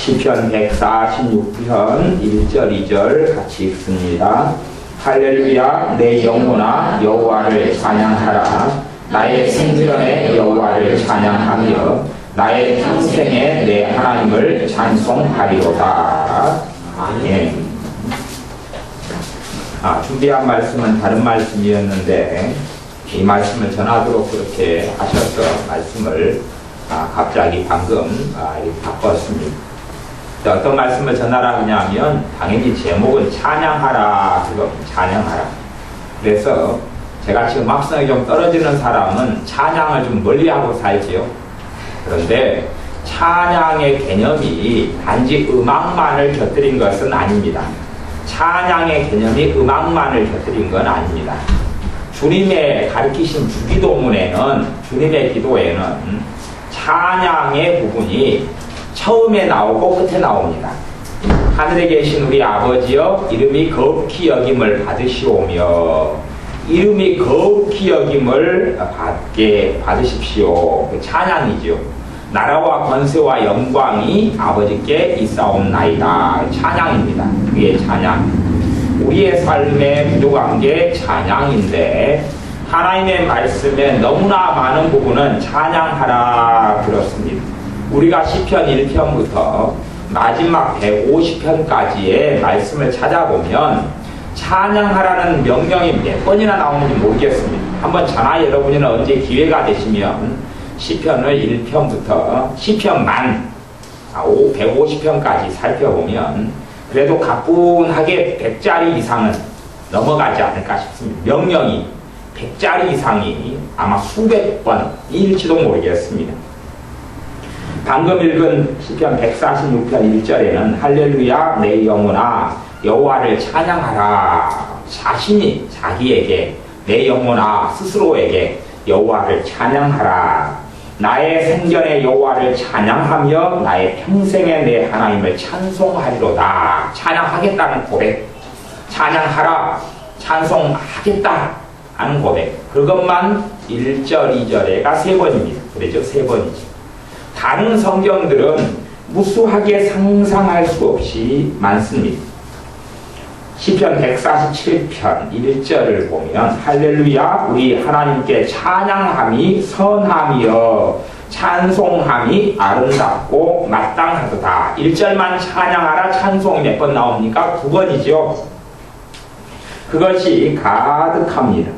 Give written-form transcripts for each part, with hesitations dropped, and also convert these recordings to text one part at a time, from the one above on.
시편 146편 1절 2절 같이 읽습니다. 할렐루야 내 영혼아 여호와를 찬양하라. 나의 생전에 여호와를 찬양하며 나의 평생에 내 하나님을 찬송하리로다. 아멘. 준비한 말씀은 다른 말씀이었는데 이 말씀을 전하도록 그렇게 하셔서 말씀을 갑자기 방금 바꿨습니다. 어떤 말씀을 전하라 하냐면 당연히 제목은 찬양하라, 찬양하라. 그래서 제가 지금 막성이 좀 떨어지는 사람은 찬양을 좀 멀리하고 살지요. 그런데 찬양의 개념이 단지 음악만을 곁들인 것은 아닙니다. 찬양의 개념이 음악만을 곁들인 건 아닙니다. 주님의 가르치신 주기도문에는, 주님의 기도에는 찬양의 부분이 처음에 나오고 끝에 나옵니다. 하늘에 계신 우리 아버지여 이름이 거룩히 여김을 받으시오며 이름이 거룩히 여김을 받으십시오. 그 찬양이죠. 나라와 권세와 영광이 아버지께 있사옵나이다. 찬양입니다. 그게 찬양. 우리의 삶에 부족한 게 찬양인데 하나님의 말씀에 너무나 많은 부분은 찬양하라 그렇습니다. 우리가 시편 1편부터 마지막 150편까지의 말씀을 찾아보면 찬양하라는 명령이 몇 번이나 나오는지 모르겠습니다. 한번 저나 여러분이나 언제 기회가 되시면 시편을 1편부터 시편만 150편까지 살펴보면 그래도 가뿐하게 100자리 이상은 넘어가지 않을까 싶습니다. 명령이 100자리 이상이 아마 수백 번일지도 모르겠습니다. 방금 읽은 시편 146편 1절에는 할렐루야 내 영혼아 여호와를 찬양하라. 자신이 자기에게 내 영혼아 스스로에게 여호와를 찬양하라. 나의 생전에 여호와를 찬양하며 나의 평생에 내 하나님을 찬송하리로다. 찬양하겠다는 고백, 찬양하라, 찬송하겠다 하는 고백, 그것만 1절 2절에가 3번입니다. 그렇죠? 3번이죠. 다른 성경들은 무수하게 상상할 수 없이 많습니다. 시편 147편 1절을 보면 할렐루야 우리 하나님께 찬양함이 선함이여 찬송함이 아름답고 마땅하도다. 1절만 찬양하라 찬송이 몇 번 나옵니까? 2번이죠. 그것이 가득합니다.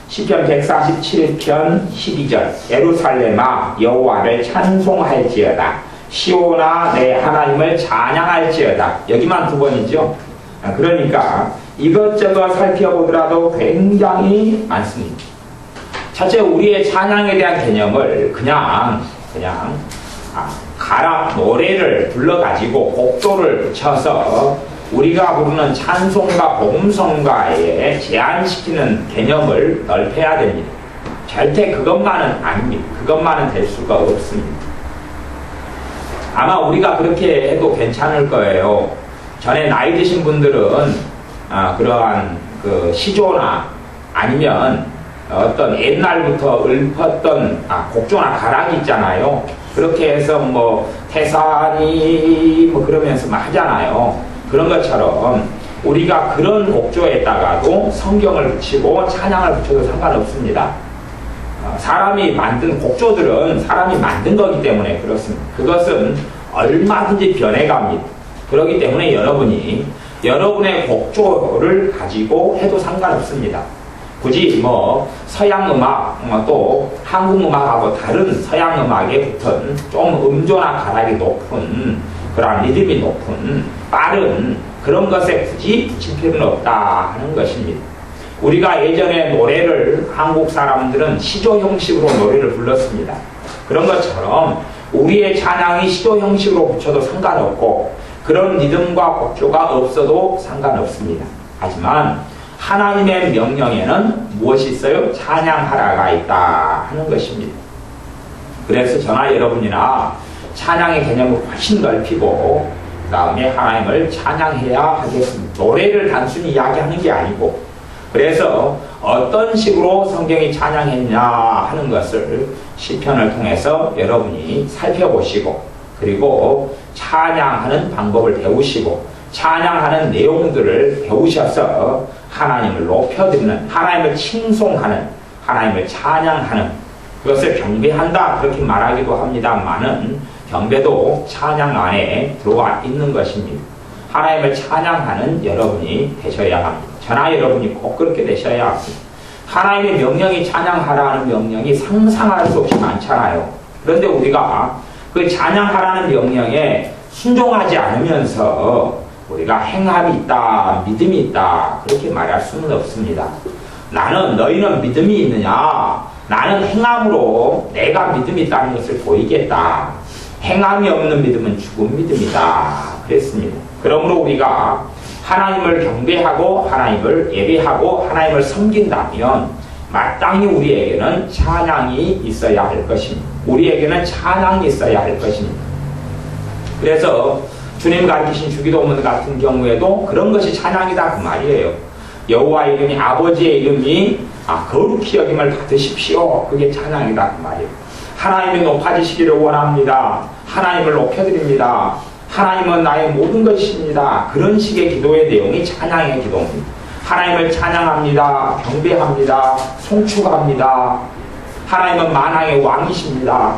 시편 147편 12절 예루살렘아 여호와를 찬송할지어다. 시온아 내 하나님을 찬양할지어다. 여기만 2번이죠. 그러니까 이것저것 살펴보더라도 굉장히 많습니다. 첫째, 우리의 찬양에 대한 개념을 그냥 노래를 불러가지고 곡조를 붙여서 우리가 부르는 찬송가, 복음성가에 제한시키는 개념을 넓혀야 됩니다. 절대 그것만은 아닙니다. 그것만은 될 수가 없습니다. 아마 우리가 그렇게 해도 괜찮을 거예요. 전에 나이 드신 분들은 그러한 그 시조나 아니면 어떤 옛날부터 읊었던 곡조나 가락이 있잖아요. 그렇게 해서 뭐 태산이 뭐 그러면서 막 하잖아요. 그런 것처럼 우리가 그런 곡조에다가도 성경을 붙이고 찬양을 붙여도 상관없습니다. 사람이 만든 곡조들은 사람이 만든 거기 때문에 그렇습니다. 그것은 얼마든지 변해갑니다. 그렇기 때문에 여러분이 여러분의 곡조를 가지고 해도 상관없습니다. 굳이 뭐 서양 음악 또 한국 음악하고 다른 서양 음악에 붙은 좀 음조나 가락이 높은 그런 리듬이 높은 빠른 그런 것에 굳이 붙일 필요는 없다 하는 것입니다. 우리가 예전에 노래를 한국 사람들은 시조 형식으로 노래를 불렀습니다. 그런 것처럼 우리의 찬양이 시조 형식으로 붙여도 상관없고 그런 리듬과 곡조가 없어도 상관없습니다. 하지만 하나님의 명령에는 무엇이 있어요? 찬양하라가 있다 하는 것입니다. 그래서 저나 여러분이나 찬양의 개념을 훨씬 넓히고 그 다음에 하나님을 찬양해야 하겠습니다. 노래를 단순히 이야기하는 게 아니고 그래서 어떤 식으로 성경이 찬양했냐 하는 것을 시편을 통해서 여러분이 살펴보시고 그리고 찬양하는 방법을 배우시고 찬양하는 내용들을 배우셔서 하나님을 높여드리는, 하나님을 칭송하는, 하나님을 찬양하는, 그것을 경배한다 그렇게 말하기도 합니다만은 경배도 찬양 안에 들어와 있는 것입니다. 하나님을 찬양하는 여러분이 되셔야 합니다. 저나 여러분이 꼭 그렇게 되셔야 합니다. 하나님의 명령이 찬양하라는 명령이 상상할 수 없이 많잖아요. 그런데 우리가 그 찬양하라는 명령에 순종하지 않으면서 우리가 행함이 있다, 믿음이 있다 그렇게 말할 수는 없습니다. 너희는 믿음이 있느냐? 나는 행함으로 내가 믿음이 있다는 것을 보이겠다. 행함이 없는 믿음은 죽은 믿음이다 그랬습니다. 그러므로 우리가 하나님을 경배하고 하나님을 예배하고 하나님을 섬긴다면 마땅히 우리에게는 찬양이 있어야 할 것입니다. 우리에게는 찬양이 있어야 할 것입니다. 그래서 주님 가르치신 주기도문 같은 경우에도 그런 것이 찬양이다 그 말이에요. 여호와의 이름이, 아버지의 이름이 거룩히 여김을 받으십시오. 그게 찬양이다 그 말이에요. 하나님이 높아지시기를 원합니다. 하나님을 높여드립니다. 하나님은 나의 모든 것입니다. 그런 식의 기도의 내용이 찬양의 기도입니다. 하나님을 찬양합니다. 경배합니다. 송축합니다. 하나님은 만왕의 왕이십니다.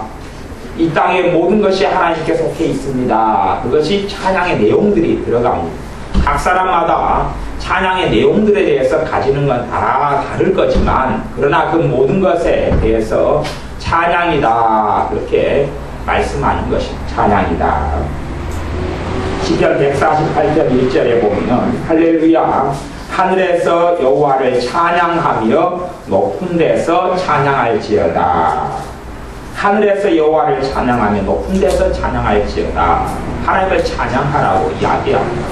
이 땅의 모든 것이 하나님께 속해 있습니다. 그것이 찬양의 내용들이 들어갑니다. 각 사람마다 찬양의 내용들에 대해서 가지는 건 다 다를 거지만 그러나 그 모든 것에 대해서 찬양이다 그렇게 말씀하는 것이 찬양이다. 시편 148편 1절에 보면 할렐루야 하늘에서 여호와를 찬양하며 높은 데서 찬양할지어다. 하늘에서 여호와를 찬양하며 높은 데서 찬양할지어다. 하나님을 찬양하라고 이야기합니다.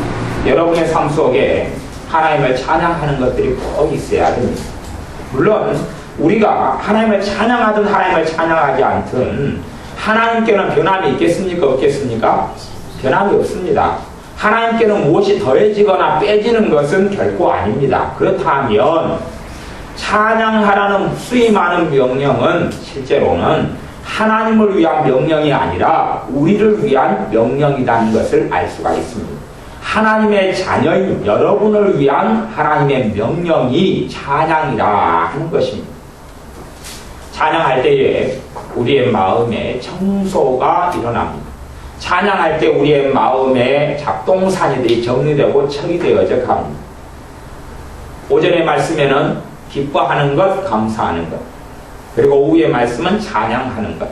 여러분의 삶 속에 하나님을 찬양하는 것들이 꼭 있어야 됩니다. 물론 우리가 하나님을 찬양하든 하나님을 찬양하지 않든 하나님께는 변함이 있겠습니까? 없겠습니까? 변함이 없습니다. 하나님께는 무엇이 더해지거나 빼지는 것은 결코 아닙니다. 그렇다면 찬양하라는 수임하는 명령은 실제로는 하나님을 위한 명령이 아니라 우리를 위한 명령이라는 것을 알 수가 있습니다. 하나님의 자녀인 여러분을 위한 하나님의 명령이 찬양이라 하는 것입니다. 찬양할 때에 우리의 마음에 청소가 일어납니다. 찬양할 때 우리의 마음에 작동산이들이 정리되고 처리되어져 갑니다. 오전의 말씀에는 기뻐하는 것, 감사하는 것, 그리고 오후의 말씀은 찬양하는 것.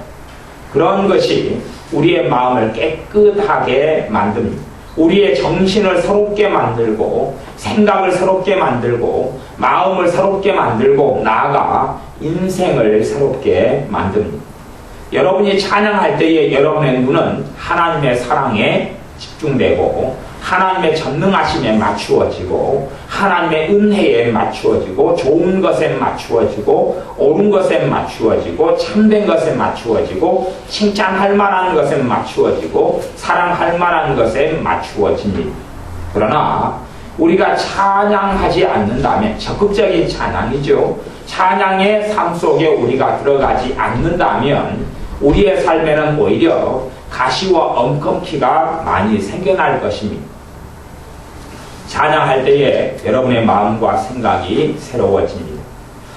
그런 것이 우리의 마음을 깨끗하게 만듭니다. 우리의 정신을 새롭게 만들고 생각을 새롭게 만들고 마음을 새롭게 만들고 나아가 인생을 새롭게 만듭니다. 여러분이 찬양할 때에 여러분의 눈은 하나님의 사랑에 집중되고 하나님의 전능하심에 맞추어지고 하나님의 은혜에 맞추어지고 좋은 것에 맞추어지고 옳은 것에 맞추어지고 참된 것에 맞추어지고 칭찬할 만한 것에 맞추어지고 사랑할 만한 것에 맞추어집니다. 그러나 우리가 찬양하지 않는다면 적극적인 찬양이죠. 찬양의 삶 속에 우리가 들어가지 않는다면 우리의 삶에는 오히려 가시와 엉겅퀴가 많이 생겨날 것입니다. 찬양할 때에 여러분의 마음과 생각이 새로워집니다.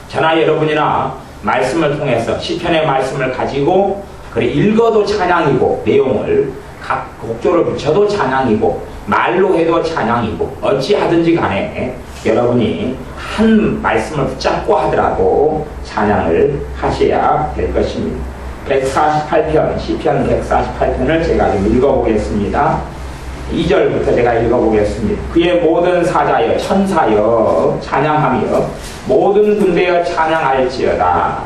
저나 여러분이나 말씀을 통해서 시편의 말씀을 가지고 그래 읽어도 찬양이고 내용을 각 곡조를 붙여도 찬양이고 말로 해도 찬양이고 어찌하든지 간에 여러분이 한 말씀을 붙잡고 하더라도 찬양을 하셔야 될 것입니다. 148편, 시편 148편을 제가 좀 읽어보겠습니다. 2절부터 제가 읽어보겠습니다. 그의 모든 사자여 천사여 찬양하며 모든 군대여 찬양할지어다.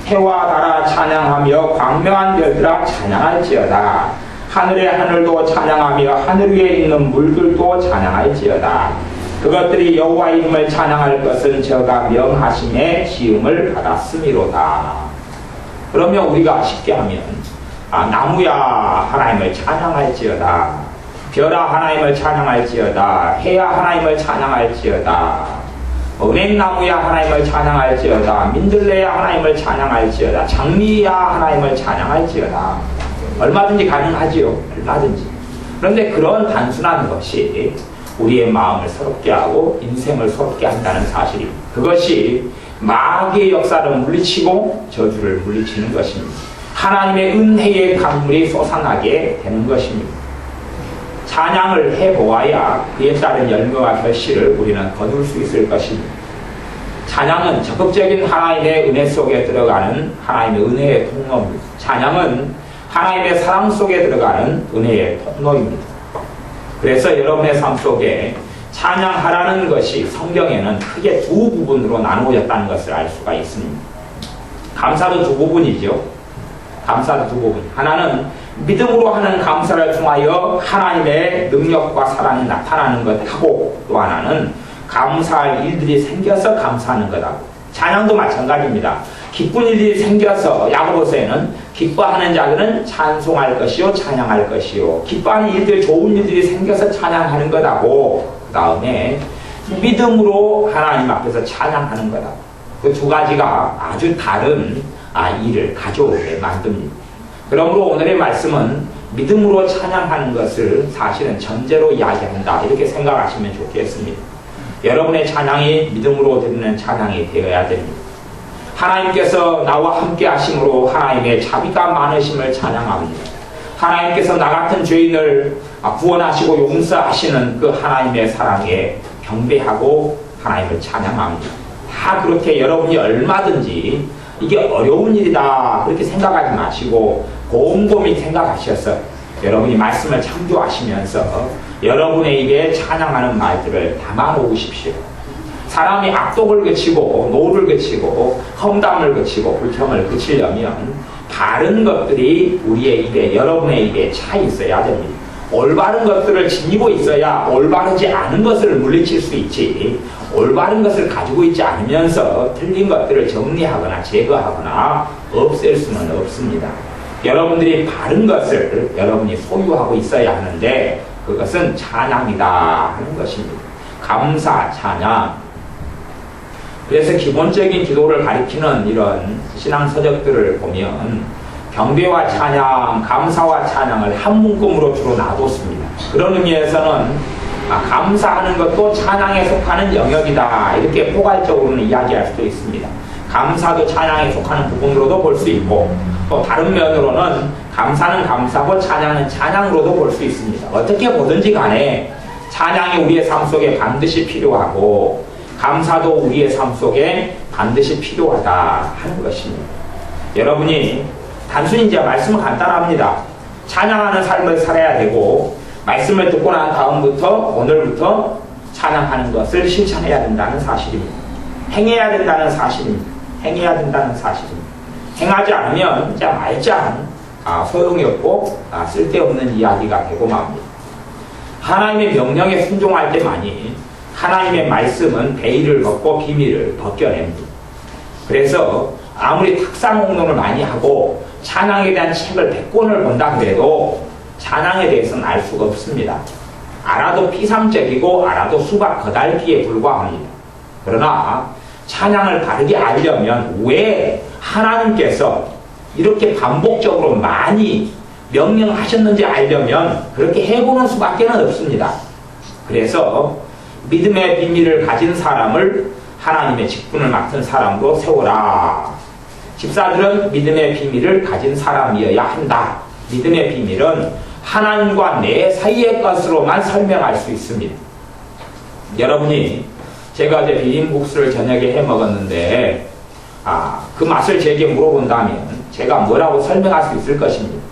해와 달아 찬양하며 광명한 별들아 찬양할지어다. 하늘의 하늘도 찬양하며 하늘 위에 있는 물들도 찬양할지어다. 그것들이 여호와 이름을 찬양할 것은 저가 명하심에 지음을 받았음이로다. 그러면 우리가 쉽게 하면 나무야 하나님을 찬양할지어다. 별아 하나님을 찬양할지어다. 해야 하나님을 찬양할지어다. 은행나무야 하나님을 찬양할지어다. 민들레야 하나님을 찬양할지어다. 장미야 하나님을 찬양할지어다. 얼마든지 가능하지요. 얼마든지. 그런데 그런 단순한 것이 우리의 마음을 새롭게 하고 인생을 새롭게 한다는 사실입니다. 그것이 마귀의 역사를 물리치고 저주를 물리치는 것입니다. 하나님의 은혜의 강물이 솟아나게 되는 것입니다. 찬양을 해보아야 그에 따른 열매와 결실을 우리는 거둘 수 있을 것입니다. 찬양은 적극적인 하나님의 은혜 속에 들어가는 하나님의 은혜의 통로입니다. 찬양은 하나님의 사랑 속에 들어가는 은혜의 통로입니다. 그래서 여러분의 삶 속에 찬양하라는 것이 성경에는 크게 두 부분으로 나누어졌다는 것을 알 수가 있습니다. 감사도 두 부분이죠. 감사도 두 부분. 하나는 믿음으로 하는 감사를 통하여 하나님의 능력과 사랑이 나타나는 것하고, 또 하나는 감사할 일들이 생겨서 감사하는 것하고. 찬양도 마찬가지입니다. 기쁜 일이 생겨서 야고보서에는 기뻐하는 자들은 찬송할 것이요 찬양할 것이요, 기뻐하는 일들, 좋은 일들이 생겨서 찬양하는 것하고, 그 다음에 믿음으로 하나님 앞에서 찬양하는 것하고, 그 두 가지가 아주 다른 일을 가져오게 만듭니다. 그러므로 오늘의 말씀은 믿음으로 찬양하는 것을 사실은 전제로 이야기한다, 이렇게 생각하시면 좋겠습니다. 여러분의 찬양이 믿음으로 드리는 찬양이 되어야 됩니다. 하나님께서 나와 함께 하심으로 하나님의 자비가 많으심을 찬양합니다. 하나님께서 나 같은 죄인을 구원하시고 용서하시는 그 하나님의 사랑에 경배하고 하나님을 찬양합니다. 다 그렇게 여러분이 얼마든지 이게 어려운 일이다 그렇게 생각하지 마시고 곰곰이 생각하셔서 여러분이 말씀을 참조하시면서 여러분의 입에 찬양하는 말들을 담아놓으십시오. 사람이 악독을 그치고 노를 그치고 험담을 그치고 불평을 그치려면 바른 것들이 우리의 입에, 여러분의 입에 차 있어야 됩니다. 올바른 것들을 지니고 있어야 올바르지 않은 것을 물리칠 수 있지, 올바른 것을 가지고 있지 않으면서 틀린 것들을 정리하거나 제거하거나 없앨 수는 없습니다. 여러분들이 바른 것을 여러분이 소유하고 있어야 하는데 그것은 찬양이다 하는 것입니다. 감사, 찬양. 그래서 기본적인 기도를 가리키는 이런 신앙서적들을 보면 경배와 찬양, 감사와 찬양을 한 문구로 주로 놔뒀습니다. 그런 의미에서는 감사하는 것도 찬양에 속하는 영역이다, 이렇게 포괄적으로는 이야기할 수도 있습니다. 감사도 찬양에 속하는 부분으로도 볼 수 있고, 또 다른 면으로는 감사는 감사고 찬양은 찬양으로도 볼 수 있습니다. 어떻게 보든지 간에 찬양이 우리의 삶 속에 반드시 필요하고 감사도 우리의 삶 속에 반드시 필요하다 하는 것입니다. 여러분이 단순히 이제 말씀은 간단합니다. 찬양하는 삶을 살아야 되고 말씀을 듣고 난 다음부터 오늘부터 찬양하는 것을 실천해야 된다는 사실입니다. 행해야 된다는 사실입니다. 행해야 된다는 사실입니다. 행하지 않으면 이제 말짱 소용이 없고 쓸데없는 이야기가 되고 맙니다. 하나님의 명령에 순종할 때만이 하나님의 말씀은 베일을 벗고 비밀을 벗겨냅니다. 그래서 아무리 탁상홍론을 많이 하고 찬양에 대한 책을 100권을 본다 그래도 찬양에 대해서는 알 수가 없습니다. 알아도 피상적이고 알아도 수박 거달기에 불과합니다. 그러나 찬양을 바르게 알려면 왜 하나님께서 이렇게 반복적으로 많이 명령하셨는지 알려면 그렇게 해보는 수밖에 없습니다. 그래서 믿음의 비밀을 가진 사람을 하나님의 직분을 맡은 사람으로 세워라. 집사들은 믿음의 비밀을 가진 사람이어야 한다. 믿음의 비밀은 하나님과 내 사이의 것으로만 설명할 수 있습니다. 여러분이 제가 어제 비빔국수를 저녁에 해 먹었는데 그 맛을 제게 물어본다면 제가 뭐라고 설명할 수 있을 것입니다.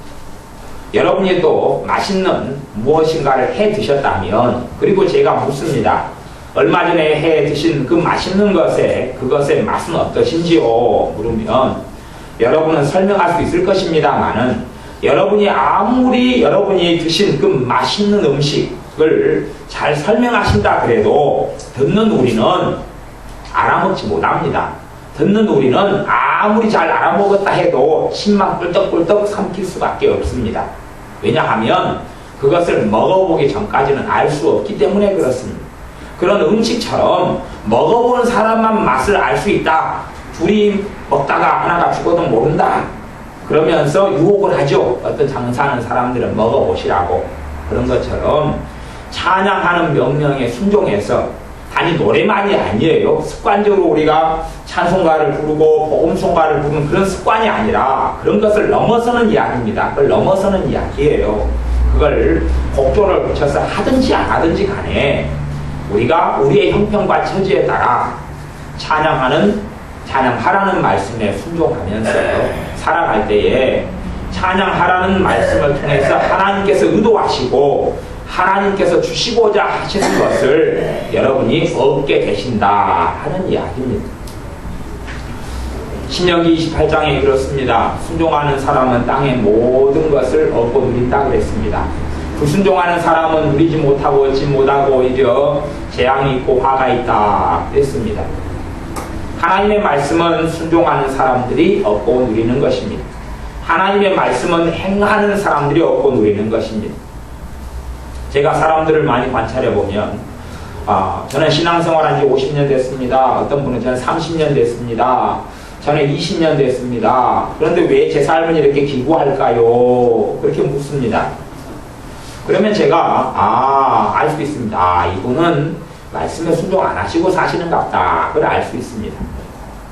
여러분이 또 맛있는 무엇인가를 해 드셨다면, 그리고 제가 묻습니다. 얼마 전에 해 드신 그 맛있는 그것의 맛은 어떠신지요? 물으면 여러분은 설명할 수 있을 것입니다만은 여러분이 아무리 여러분이 드신 그 맛있는 음식을 잘 설명하신다 그래도 듣는 우리는 알아먹지 못합니다. 듣는 우리는 아무리 잘 알아먹었다 해도 침만 꿀떡꿀떡 삼킬 수밖에 없습니다. 왜냐하면 그것을 먹어보기 전까지는 알 수 없기 때문에 그렇습니다. 그런 음식처럼 먹어본 사람만 맛을 알 수 있다. 둘이 먹다가 하나가 죽어도 모른다. 그러면서 유혹을 하죠. 어떤 장사하는 사람들은 먹어보시라고. 그런 것처럼 찬양하는 명령에 순종해서 단지 노래만이 아니에요. 습관적으로 우리가 찬송가를 부르고 복음송가를 부르는 그런 습관이 아니라 그런 것을 넘어서는 이야기입니다. 그걸 넘어서는 이야기예요. 그걸 곡조를 붙여서 하든지 안 하든지 간에 우리가 우리의 형편과 처지에 따라 찬양하라는 말씀에 순종하면서 살아갈 때에 찬양하라는 말씀을 통해서 하나님께서 의도하시고 하나님께서 주시고자 하시는 것을 여러분이 얻게 되신다 하는 이야기입니다. 신명기 28장에 그렇습니다. 순종하는 사람은 땅의 모든 것을 얻고 누린다 그랬습니다. 불순종하는 사람은 누리지 못하고 얻지 못하고 오히려 재앙이 있고 화가 있다 그랬습니다. 하나님의 말씀은 순종하는 사람들이 얻고 누리는 것입니다. 하나님의 말씀은 행하는 사람들이 얻고 누리는 것입니다. 제가 사람들을 많이 관찰해 보면 저는 신앙생활한 지 50년 됐습니다. 어떤 분은 저는 30년 됐습니다. 저는 20년 됐습니다. 그런데 왜 제 삶을 이렇게 기구할까요? 그렇게 묻습니다. 그러면 제가 알 수 있습니다. 이분은 말씀에 순종 안 하시고 사시는갑다. 그걸 알 수 있습니다.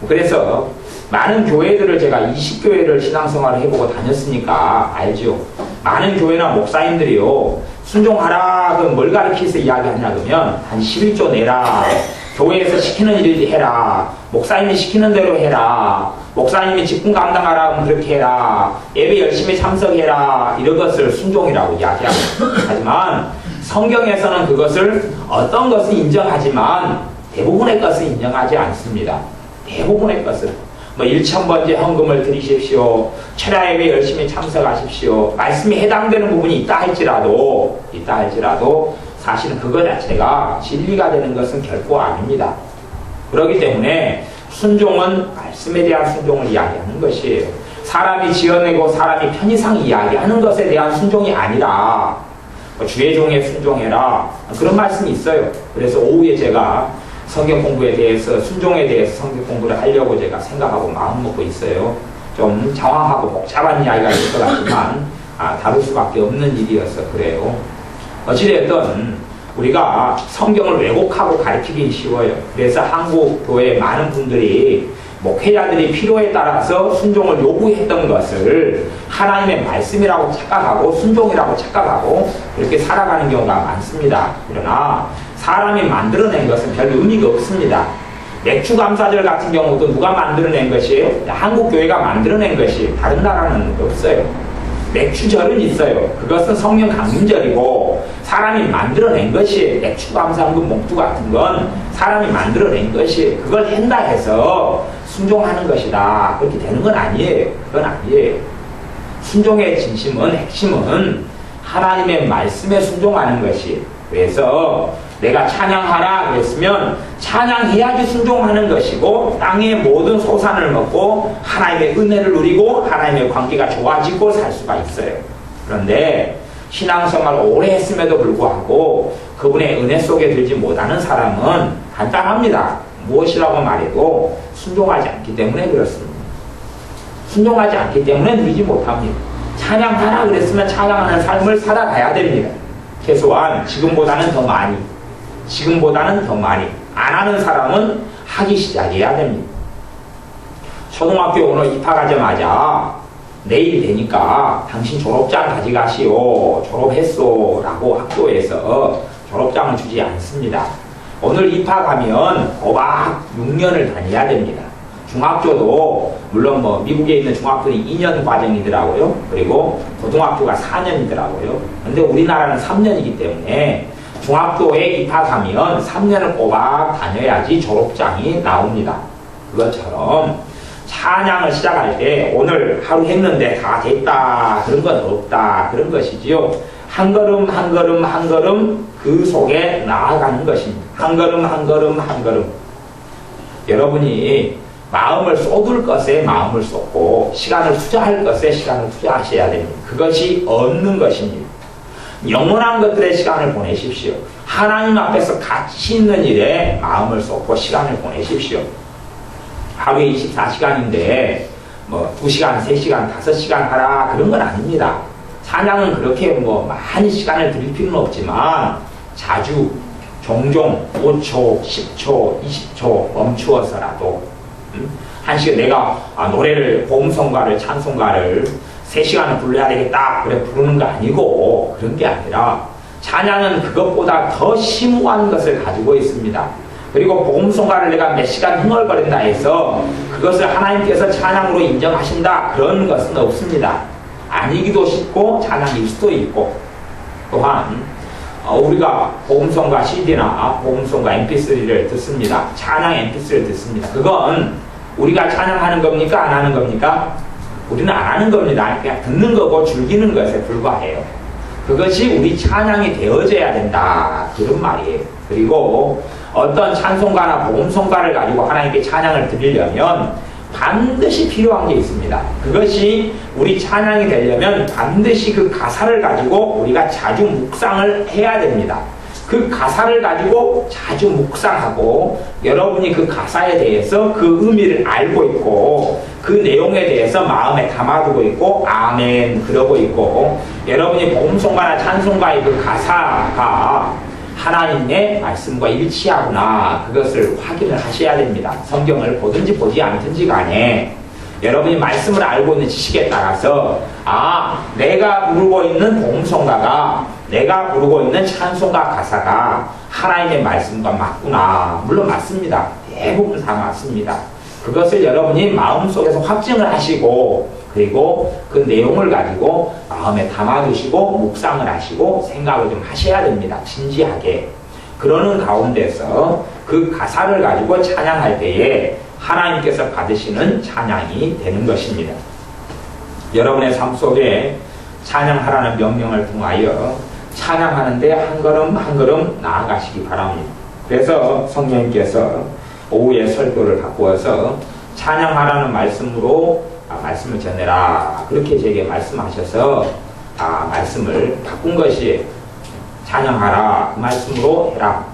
그래서 많은 교회들을 제가 20교회를 신앙생활을 해보고 다녔으니까 알죠. 많은 교회나 목사님들이요, 순종하라, 그럼 뭘 가르치면서 이야기하냐 그러면 한 11조 내라, 교회에서 시키는 일을 해라, 목사님이 시키는 대로 해라, 목사님이 직분 감당하라 하면 그렇게 해라, 예배 열심히 참석해라, 이런 것을 순종이라고 이야기합니다. 하지만 성경에서는 그것을 어떤 것은 인정하지만 대부분의 것은 인정하지 않습니다. 대부분의 것은 1,000번째 헌금을 드리십시오. 철야 예배 열심히 참석하십시오. 말씀이 해당되는 부분이 있다 할지라도 사실은 그거 자체가 진리가 되는 것은 결코 아닙니다. 그렇기 때문에 순종은 말씀에 대한 순종을 이야기하는 것이에요. 사람이 지어내고 사람이 편의상 이야기하는 것에 대한 순종이 아니라 주의 종에 순종해라, 그런 말씀이 있어요. 그래서 오후에 제가 성경 공부에 대해서, 순종에 대해서 성경 공부를 하려고 제가 생각하고 마음 먹고 있어요. 좀 장황하고 복잡한 이야기가 될 것 같지만 다룰 수밖에 없는 일이어서 그래요. 어찌됐든 우리가 성경을 왜곡하고 가르치기 쉬워요. 그래서 한국 교회 많은 분들이 목회자들이 필요에 따라서 순종을 요구했던 것을 하나님의 말씀이라고 착각하고 순종이라고 착각하고 그렇게 살아가는 경우가 많습니다. 그러나 사람이 만들어낸 것은 별 의미가 없습니다. 맥주감사절 같은 경우도 누가 만들어낸 것이에요? 한국 교회가 만들어낸 것이, 다른 나라는 없어요. 맥주절은 있어요. 그것은 성령 강림절이고 사람이 만들어낸 것이, 맥주감사헌금 목두 같은 건 사람이 만들어낸 것이, 그걸 한다 해서 순종하는 것이다, 그렇게 되는 건 아니에요. 그건 아니에요. 순종의 진심은, 핵심은 하나님의 말씀에 순종하는 것이, 그래서 내가 찬양하라 그랬으면 찬양해야지 순종하는 것이고, 땅의 모든 소산을 먹고 하나님의 은혜를 누리고 하나님의 관계가 좋아지고 살 수가 있어요. 그런데 신앙생활을 오래 했음에도 불구하고 그분의 은혜 속에 들지 못하는 사람은 간단합니다. 무엇이라고 말해도 순종하지 않기 때문에 그렇습니다. 순종하지 않기 때문에 누리지 못합니다. 찬양하라 그랬으면 찬양하는 삶을 살아가야 됩니다. 최소한 지금보다는 더 많이 안 하는 사람은 하기 시작해야 됩니다. 초등학교 오늘 입학하자마자 내일 되니까 당신 졸업장 가져가시오, 졸업했소 라고 학교에서 졸업장을 주지 않습니다. 오늘 입학하면 고박 6년을 다녀야 됩니다. 중학교도 물론 미국에 있는 중학교는 2년 과정이더라고요. 그리고 고등학교가 4년이더라고요. 근데 우리나라는 3년이기 때문에 중학교에 입학하면 3년을 꼬박 다녀야지 졸업장이 나옵니다. 그것처럼 찬양을 시작할 때 오늘 하루 했는데 다 됐다, 그런 건 없다, 그런 것이지요. 한 걸음 한 걸음 한 걸음 그 속에 나아가는 것입니다. 한 걸음 한 걸음 한 걸음. 여러분이 마음을 쏟을 것에 마음을 쏟고 시간을 투자할 것에 시간을 투자하셔야 됩니다. 그것이 얻는 것입니다. 영원한 것들의 시간을 보내십시오. 하나님 앞에서 가치 있는 일에 마음을 쏟고 시간을 보내십시오. 하루에 24시간인데 뭐 2시간, 3시간, 5시간 하라 그런 건 아닙니다. 찬양은 그렇게 뭐 많이 시간을 들일 필요는 없지만 자주 종종 5초, 10초, 20초 멈추어서라도 1시간 내가 노래를 복음성가를 찬송가를 3시간을 불러야 되겠다 그래 부르는 거 아니고 그런 게 아니라 찬양은 그것보다 더 심오한 것을 가지고 있습니다. 그리고 복음성가를 내가 몇 시간 흥얼거린다 해서 그것을 하나님께서 찬양으로 인정하신다 그런 것은 없습니다. 아니기도 쉽고 찬양일 수도 있고 또한 우리가 복음성가 CD나 복음성가 MP3를 듣습니다. 찬양 MP3를 듣습니다. 그건 우리가 찬양하는 겁니까? 안 하는 겁니까? 우리는 안 하는 겁니다. 그냥 듣는 거고 즐기는 것에 불과해요. 그것이 우리 찬양이 되어져야 된다 그런 말이에요. 그리고 어떤 찬송가나 복음성가를 가지고 하나님께 찬양을 드리려면 반드시 필요한 게 있습니다. 그것이 우리 찬양이 되려면 반드시 그 가사를 가지고 우리가 자주 묵상을 해야 됩니다. 그 가사를 가지고 자주 묵상하고 여러분이 그 가사에 대해서 그 의미를 알고 있고 그 내용에 대해서 마음에 담아두고 있고 아멘 그러고 있고 여러분이 복음성가나 찬송가의 그 가사가 하나님의 말씀과 일치하구나 그것을 확인을 하셔야 됩니다. 성경을 보든지 보지 않든지 간에 여러분이 말씀을 알고 있는 지식에 따라서 내가 부르고 있는 복음성가가 내가 부르고 있는 찬송가 가사가 하나님의 말씀과 맞구나. 물론 맞습니다. 대부분 다 맞습니다. 그것을 여러분이 마음속에서 확증을 하시고 그리고 그 내용을 가지고 마음에 담아두시고 묵상을 하시고 생각을 좀 하셔야 됩니다. 진지하게. 그러는 가운데서 그 가사를 가지고 찬양할 때에 하나님께서 받으시는 찬양이 되는 것입니다. 여러분의 삶 속에 찬양하라는 명령을 통하여 찬양하는데 한 걸음 한 걸음 나아가시기 바랍니다. 그래서 성령님께서 오후에 설교를 바꾸어서 찬양하라는 말씀으로 말씀을 전해라 그렇게 제게 말씀하셔서 말씀을 바꾼 것이 찬양하라 그 말씀으로 해라.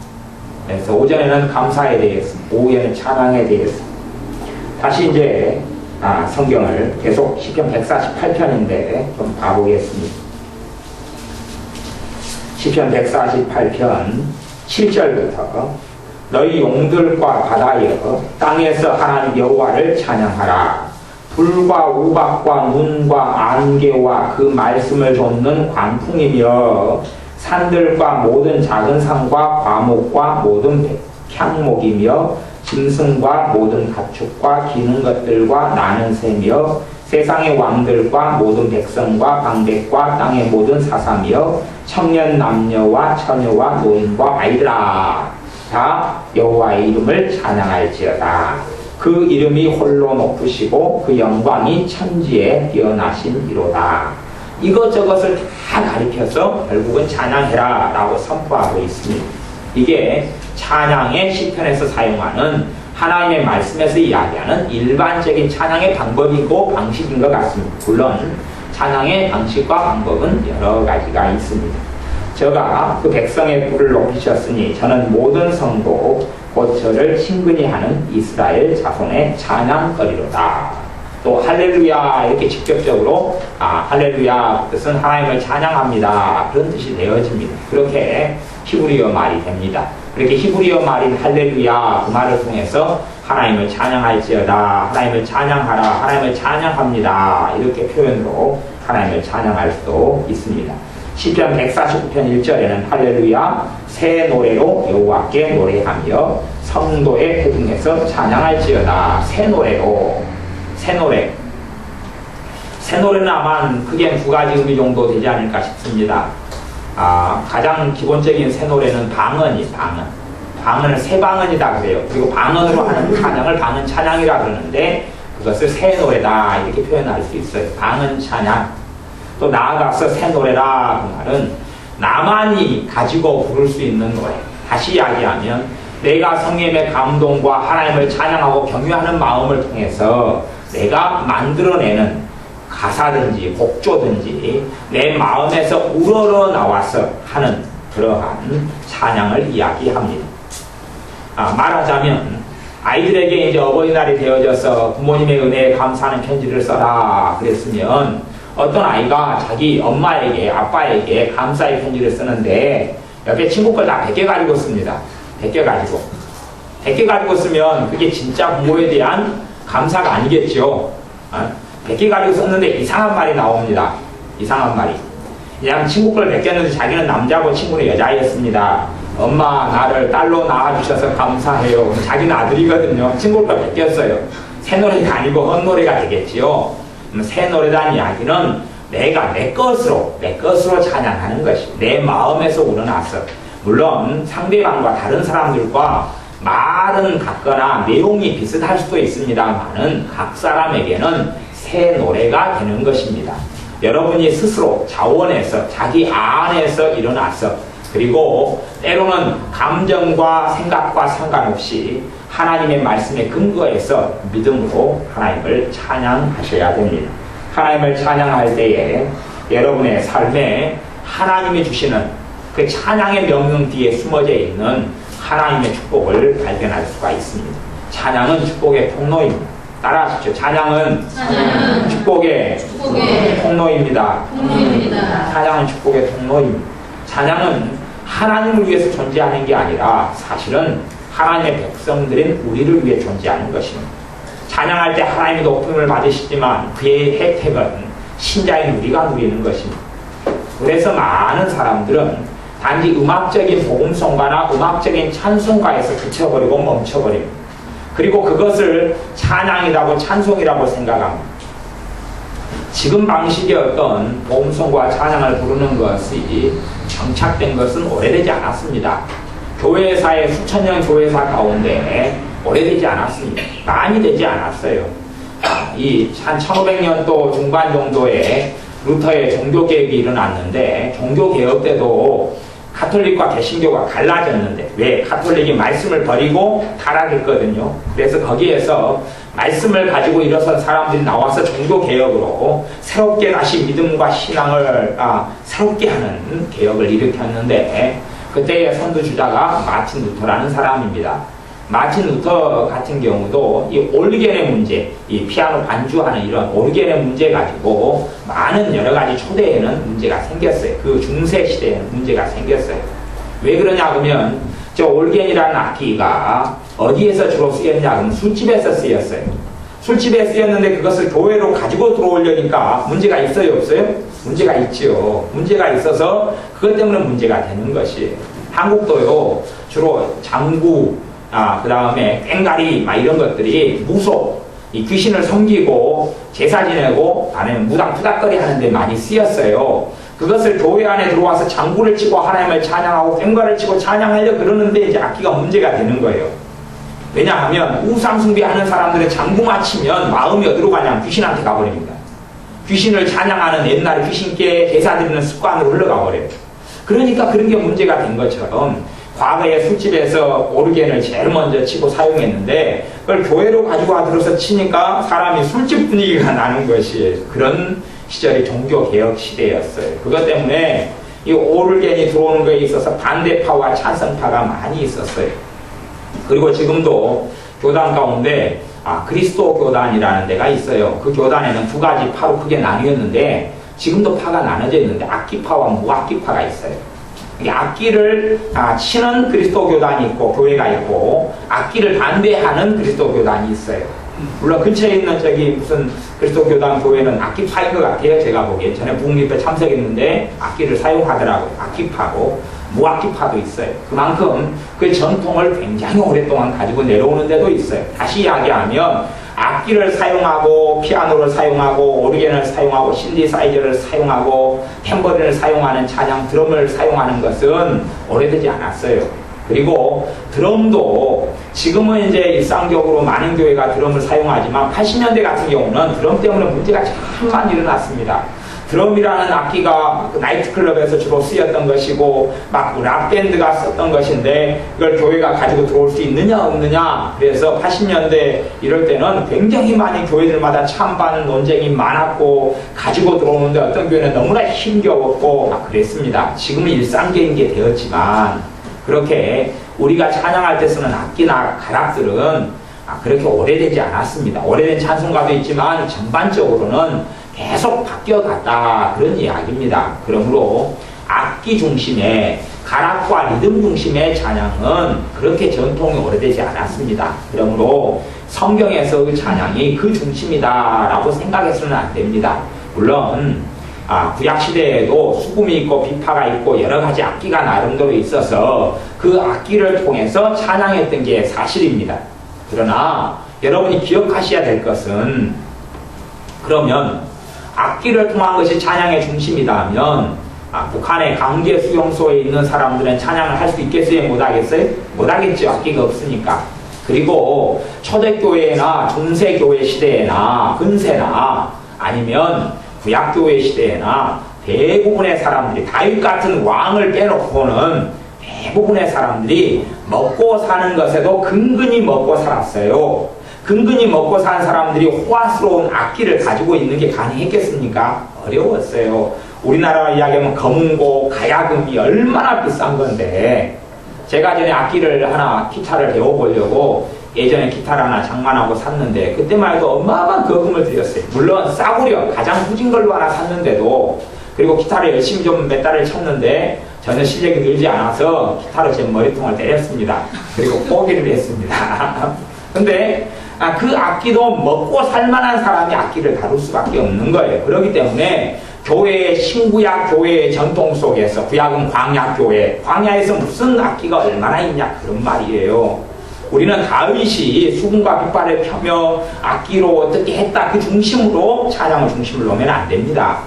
그래서 오전에는 감사에 대해서 오후에는 찬양에 대해서 다시 이제 성경을 계속 시편 148편인데 좀 봐보겠습니다. 시편 148편 7절부터 너희 용들과 바다여 땅에서 하나님 여호와를 찬양하라. 불과 우박과 눈과 안개와 그 말씀을 돋는 광풍이며 산들과 모든 작은 산과 과목과 모든 향목이며 짐승과 모든 가축과 기는 것들과 나는 새며 세상의 왕들과 모든 백성과 방백과 땅의 모든 사사며 청년 남녀와 처녀와 노인과 아이들아 다 여호와의 이름을 찬양할지어다. 그 이름이 홀로 높으시고 그 영광이 천지에 뛰어나신 이로다. 이것저것을 다 가리켜서 결국은 찬양해라 라고 선포하고 있습니다. 이게 찬양의 시편에서 사용하는 하나님의 말씀에서 이야기하는 일반적인 찬양의 방법이고 방식인 것 같습니다. 물론 찬양의 방식과 방법은 여러 가지가 있습니다. 저가 그 백성의 뿔을 높이셨으니 저는 모든 성도 곧 저를 친근히 하는 이스라엘 자손의 찬양거리로다. 또 할렐루야 이렇게 직접적으로 할렐루야 뜻은 하나님을 찬양합니다 그런 뜻이 되어집니다. 그렇게 히브리어 말이 됩니다. 그렇게 히브리어 말인 할렐루야 그 말을 통해서 하나님을 찬양할지어다 하나님을 찬양하라 하나님을 찬양합니다 이렇게 표현으로 하나님을 찬양할 수도 있습니다. 시편 149편 1절에는 할렐루야 새 노래로 여호와께 노래하며 성도의 회중에서 찬양할지어다. 새 노래로 새 노래는 아마 크게 두 가지 의미 정도 되지 않을까 싶습니다. 가장 기본적인 새 노래는 방언이 방언을 새 방언이다 그래요. 그리고 방언으로 하는 찬양을 방언 찬양이라 그러는데 그것을 새 노래다 이렇게 표현할 수 있어요. 방언 찬양. 또 나아가서 새 노래라 그 말은 나만이 가지고 부를 수 있는 노래. 다시 이야기하면 내가 성령의 감동과 하나님을 찬양하고 경유하는 마음을 통해서 내가 만들어내는 가사든지 곡조든지 내 마음에서 우러러 나와서 하는 그러한 찬양을 이야기합니다. 말하자면 아이들에게 이제 어버이날이 되어져서 부모님의 은혜에 감사하는 편지를 써라 그랬으면 어떤 아이가 자기 엄마에게 아빠에게 감사의 편지를 쓰는데 옆에 친구 걸 다 베껴가지고 씁니다. 베껴가지고 쓰면 그게 진짜 부모에 대한 감사가 아니겠죠. 베껴가지고 썼는데 이상한 말이 나옵니다. 이상한 말이. 그냥 친구 걸 베꼈는데 자기는 남자고 친구는 여자였습니다. 엄마 나를 딸로 낳아주셔서 감사해요. 자기는 아들이거든요. 친구 걸 베꼈어요. 새 노래가 아니고 헛노래가 되겠지요. 새 노래란 이야기는 내가 내 것으로 찬양하는 것이 내 마음에서 우러나서 물론 상대방과 다른 사람들과 말은 같거나 내용이 비슷할 수도 있습니다만은 각 사람에게는 새 노래가 되는 것입니다. 여러분이 스스로 자원해서 자기 안에서 일어나서 그리고 때로는 감정과 생각과 상관없이 하나님의 말씀에 근거해서 믿음으로 하나님을 찬양하셔야 됩니다. 하나님을 찬양할 때에 여러분의 삶에 하나님이 주시는 그 찬양의 명령 뒤에 숨어져 있는 하나님의 축복을 발견할 수가 있습니다. 찬양은 축복의 통로입니다. 따라하십시오. 찬양은 축복의 통로입니다. 찬양은 축복의 통로입니다. 찬양은 하나님을 위해서 존재하는 게 아니라 사실은 하나님의 백성들인 우리를 위해 존재하는 것입니다. 찬양할 때 하나님의 높임을 받으시지만 그의 혜택은 신자인 우리가 누리는 것입니다. 그래서 많은 사람들은 단지 음악적인 복음성가나 음악적인 찬송가에서 그쳐버리고 멈춰버립니다. 그리고 그것을 찬양이라고 찬송이라고 생각합니다. 지금 방식의 어떤 복음성과 찬양을 부르는 것이 정착된 것은 오래되지 않았습니다. 교회사의 수천 년 교회사 가운데 오래되지 않았습니다. 많이 되지 않았어요. 한 1500년도 중반 정도에 루터의 종교개혁이 일어났는데 종교개혁 때도 가톨릭과 개신교가 갈라졌는데 왜? 가톨릭이 말씀을 버리고 타락했거든요. 그래서 거기에서 말씀을 가지고 일어선 사람들이 나와서 종교개혁으로 새롭게 다시 믿음과 신앙을 새롭게 하는 개혁을 일으켰는데 그때의 선두주자가 마틴 루터라는 사람입니다. 마틴 루터 같은 경우도 이 오르겐의 문제, 이 피아노 반주하는 이런 오르겐의 문제 가지고 많은 여러 가지 초대에는 문제가 생겼어요. 그 중세 시대에는 문제가 생겼어요. 왜 그러냐 그러면 저 오르겐이라는 악기가 어디에서 주로 쓰였냐 그러면 술집에서 쓰였어요. 술집에 쓰였는데 그것을 교회로 가지고 들어오려니까 문제가 있어요, 없어요? 문제가 있죠. 문제가 있어서 그것 때문에 문제가 되는 것이에요. 한국도요, 주로 장구, 그 다음에 꽹가리, 이런 것들이 무속, 이 귀신을 섬기고 제사 지내고 아니면 무당투닥거리 하는데 많이 쓰였어요. 그것을 교회 안에 들어와서 장구를 치고 하나님을 찬양하고 꽹과를 치고 찬양하려 그러는데 이제 악기가 문제가 되는 거예요. 왜냐하면 우상숭배하는 사람들은 장구만 치면 마음이 어디로 가냐면 귀신한테 가버립니다. 귀신을 찬양하는 옛날 귀신께 제사 드리는 습관으로 흘러가 버려요. 그러니까 그런 게 문제가 된 것처럼 과거에 술집에서 오르겐을 제일 먼저 치고 사용했는데 그걸 교회로 가지고 와들어서 치니까 사람이 술집 분위기가 나는 것이 그런 시절이 종교개혁 시대였어요. 그것 때문에 이 오르겐이 들어오는 거에 있어서 반대파와 찬성파가 많이 있었어요. 그리고 지금도 교단 가운데 그리스도 교단이라는 데가 있어요. 그 교단에는 두 가지 파로 크게 나뉘었는데 지금도 파가 나눠져 있는데 악기파와 무악기파가 있어요. 이 악기를 치는 그리스도 교단이 있고 교회가 있고 악기를 반대하는 그리스도 교단이 있어요. 물론 근처에 있는 저기 무슨 그리스도 교단 교회는 악기파인 것 같아요. 제가 보기엔 전에 부흥립회 참석했는데 악기를 사용하더라고요. 악기파고 무악기파도 있어요. 그만큼 그 전통을 굉장히 오랫동안 가지고 내려오는 데도 있어요. 다시 이야기하면 악기를 사용하고 피아노를 사용하고 오르겐을 사용하고 신디사이저를 사용하고 탬버린을 사용하는 찬양 드럼을 사용하는 것은 오래되지 않았어요. 그리고 드럼도 지금은 이제 일상적으로 많은 교회가 드럼을 사용하지만 80년대 같은 경우는 드럼 때문에 문제가 참 많이 일어났습니다. 드럼이라는 악기가 그 나이트클럽에서 주로 쓰였던 것이고 막 락밴드가 썼던 것인데 이걸 교회가 가지고 들어올 수 있느냐 없느냐 그래서 80년대 이럴 때는 굉장히 많이 교회들마다 찬반 논쟁이 많았고 가지고 들어오는데 어떤 교회는 너무나 힘겨웠고 막 그랬습니다. 지금은 일상적인 게 되었지만 그렇게 우리가 찬양할 때 쓰는 악기나 가락들은 그렇게 오래되지 않았습니다. 오래된 찬송가도 있지만 전반적으로는 계속 바뀌어갔다 그런 이야기입니다. 그러므로 악기 중심의 가락과 리듬 중심의 찬양은 그렇게 전통이 오래되지 않았습니다. 그러므로 성경에서 그 찬양이 그 중심이다라고 생각해서는 안 됩니다. 물론 구약시대에도 수금이 있고 비파가 있고 여러 가지 악기가 나름대로 있어서 그 악기를 통해서 찬양했던 게 사실입니다. 그러나 여러분이 기억하셔야 될 것은, 그러면 악기를 통한 것이 찬양의 중심이다 하면 북한의 강제 수용소에 있는 사람들은 찬양을 할 수 있겠어요? 못하겠어요? 못하겠죠. 악기가 없으니까. 그리고 초대교회나 중세교회 시대에나 근세나 아니면 구약교회 시대에나 대부분의 사람들이, 다윗 같은 왕을 빼놓고는 대부분의 사람들이 먹고 사는 것에도 근근히 먹고 살았어요. 근근히 먹고 사는 사람들이 호화스러운 악기를 가지고 있는 게 가능했겠습니까? 어려웠어요. 우리나라 이야기하면 검은고, 가야금이 얼마나 비싼 건데, 제가 전에 악기를 하나, 기타를 배워보려고 예전에 기타를 하나 장만하고 샀는데, 그때만 해도 어마어마한 거금을 들였어요. 물론 싸구려, 가장 후진 걸로 하나 샀는데도, 그리고 기타를 열심히 좀 몇 달을 쳤는데 전혀 실력이 늘지 않아서 기타로 제 머리통을 때렸습니다. 그리고 포기를 했습니다. 근데 그 악기도 먹고 살만한 사람이 악기를 다룰 수밖에 없는 거예요. 그렇기 때문에 교회의 신구약 교회의 전통 속에서, 구약은 광야교회, 광야에서 무슨 악기가 얼마나 있냐 그런 말이에요. 우리는 다윗이 수금과 빗발을 펴며 악기로 어떻게 했다 그 중심으로, 찬양을 중심으로 놓으면 안 됩니다.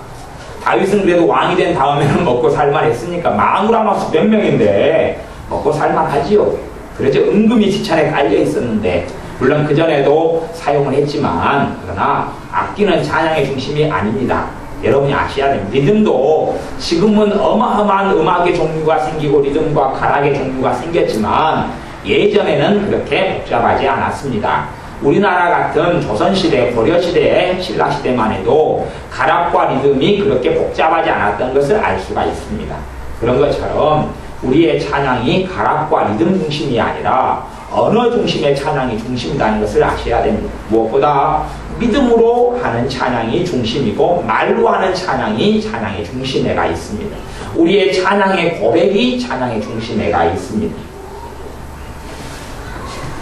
다윗은 그래도 왕이 된 다음에는 먹고 살만했으니까, 마누라만 수백 명인데 먹고 살만하지요. 그래서 은금이 지천에 깔려 있었는데, 물론 그전에도 사용을 했지만, 그러나 악기는 찬양의 중심이 아닙니다. 여러분이 아셔야 됩니다. 리듬도 지금은 어마어마한 음악의 종류가 생기고 리듬과 가락의 종류가 생겼지만 예전에는 그렇게 복잡하지 않았습니다. 우리나라 같은 조선시대, 고려시대, 신라시대만 해도 가락과 리듬이 그렇게 복잡하지 않았던 것을 알 수가 있습니다. 그런 것처럼 우리의 찬양이 가락과 리듬 중심이 아니라 언어 중심의 찬양이 중심이라는 것을 아셔야 됩니다. 무엇보다 믿음으로 하는 찬양이 중심이고 말로 하는 찬양이 찬양의 중심에가 있습니다. 우리의 찬양의 고백이 찬양의 중심에가 있습니다.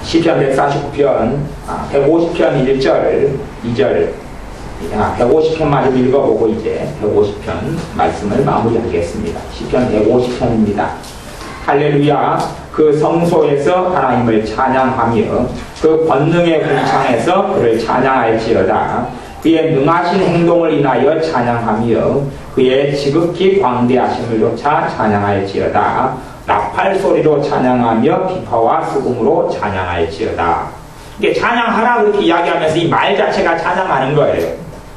시편 149편 150편 1절 2절 150편만 좀 읽어보고 이제 150편 말씀을 마무리하겠습니다. 시편 150편입니다. 할렐루야. 그 성소에서 하나님을 찬양하며 그 권능의 궁창에서 그를 찬양할지어다. 그의 능하신 행동을 인하여 찬양하며 그의 지극히 광대하심을 조차 찬양할지어다. 나팔 소리로 찬양하며 비파와 수금으로 찬양할지어다. 이게 찬양하라 그렇게 이야기하면서 이 말 자체가 찬양하는 거예요.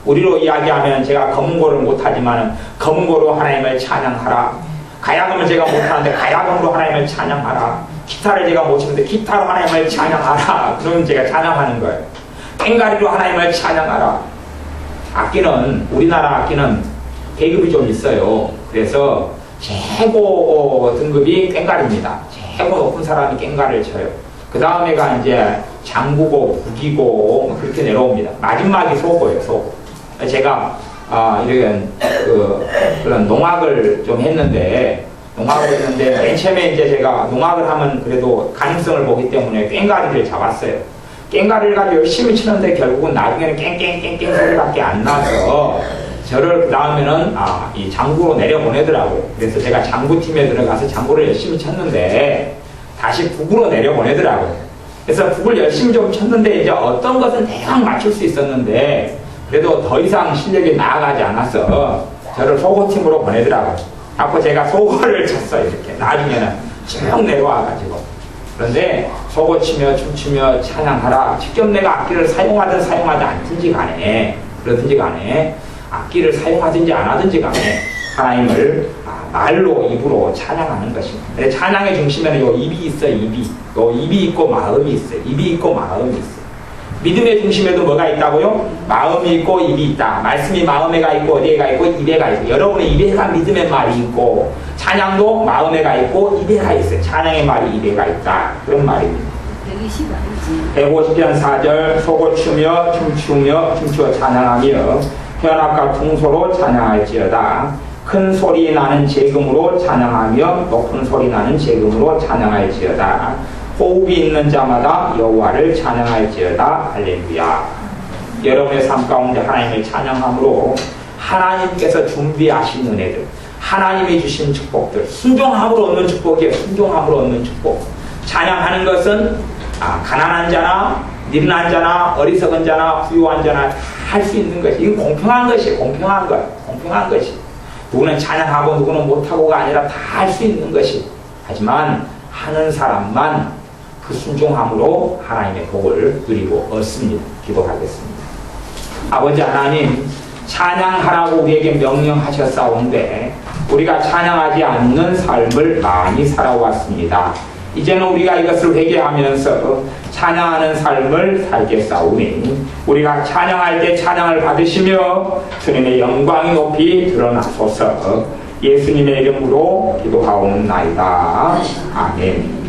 우리로 이야기하면 제가 검은고를 못하지만 검은고로 하나님을 찬양하라. 가야금을 제가 못하는데 가야금으로 하나님을 찬양하라. 기타를 제가 못 치는데 기타로 하나님을 찬양하라. 그러면 제가 찬양하는 거예요. 꽹과리로 하나님을 찬양하라. 악기는, 우리나라 악기는 계급이 좀 있어요. 그래서 최고 등급이 꽹과리입니다. 최고 높은 사람이 꽹과리를 쳐요. 그 다음에가 이제 장구고 북이고 뭐 그렇게 내려옵니다. 마지막이 소고예요. 소고. 제가 이런 그런 농악을 좀 했는데 맨 처음에 이제 제가 농악을 하면 그래도 가능성을 보기 때문에 꽹과리를 잡았어요. 꽹과리를 가지고 열심히 치는데 결국은 나중에는 깽깽깽깽 소리밖에 안 나서 저를 그 다음에는 이 장구로 내려보내더라고요. 그래서 제가 장구팀에 들어가서 장구를 열심히 쳤는데 다시 북으로 내려보내더라고요. 그래서 북을 열심히 좀 쳤는데 이제 어떤 것은 대강 맞출 수 있었는데 그래도 더 이상 실력이 나아가지 않아서 저를 소고팀으로 보내더라고요. 자꾸 제가 소고를 쳤어요. 이렇게 나중에는 쭉 내려와가지고. 그런데 소고 치며 춤추며 찬양하라. 직접 내가 악기를 사용하든 사용하지 않든지 간에, 그러든지 간에, 악기를 사용하든지 안 하든지 간에 하나님을 말로, 입으로 찬양하는 것입니다. 근데 찬양의 중심에는 요 입이 있어요. 요 입이 있고 마음이 있어요. 입이 있고 마음이 있어요. 믿음의 중심에도 뭐가 있다고요? 마음이 있고 입이 있다. 말씀이 마음에가 있고 어디에가 있고 입에가 있고, 여러분의 입에가 믿음의 말이 있고, 찬양도 마음에가 있고 입에가 있어요. 찬양의 말이 입에가 있다. 그런 말입니다. 150편 4절 속을 추며 춤추며 찬양하며 현악과 풍소로 찬양할지어다. 큰 소리 나는 재금으로 찬양하며 높은 소리 나는 재금으로 찬양할지어다. 호흡이 있는 자마다 여호와를 찬양할지어다. 할렐루야. 여러분의 삶 가운데 하나님을 찬양함으로 하나님께서 준비하신 은혜들, 하나님이 주신 축복들, 순종함으로 얻는 축복이에요. 순종함으로 얻는 축복. 찬양하는 것은 가난한 자나 니른한 자나 어리석은 자나 부유한 자나 할 수 있는 것이, 이건 공평한 것이에요. 공평한 것이. 누구는 찬양하고 누구는 못하고가 아니라 다 할 수 있는 것이. 하지만 하는 사람만 그 순종함으로 하나님의 복을 누리고 얻습니다. 기도하겠습니다. 아버지 하나님, 찬양하라고 우리에게 명령하셨사온데 우리가 찬양하지 않는 삶을 많이 살아왔습니다. 이제는 우리가 이것을 회개하면서 찬양하는 삶을 살겠사오니 우리가 찬양할 때 찬양을 받으시며 주님의 영광이 높이 드러나소서. 예수님의 이름으로 기도하옵나이다. 아멘.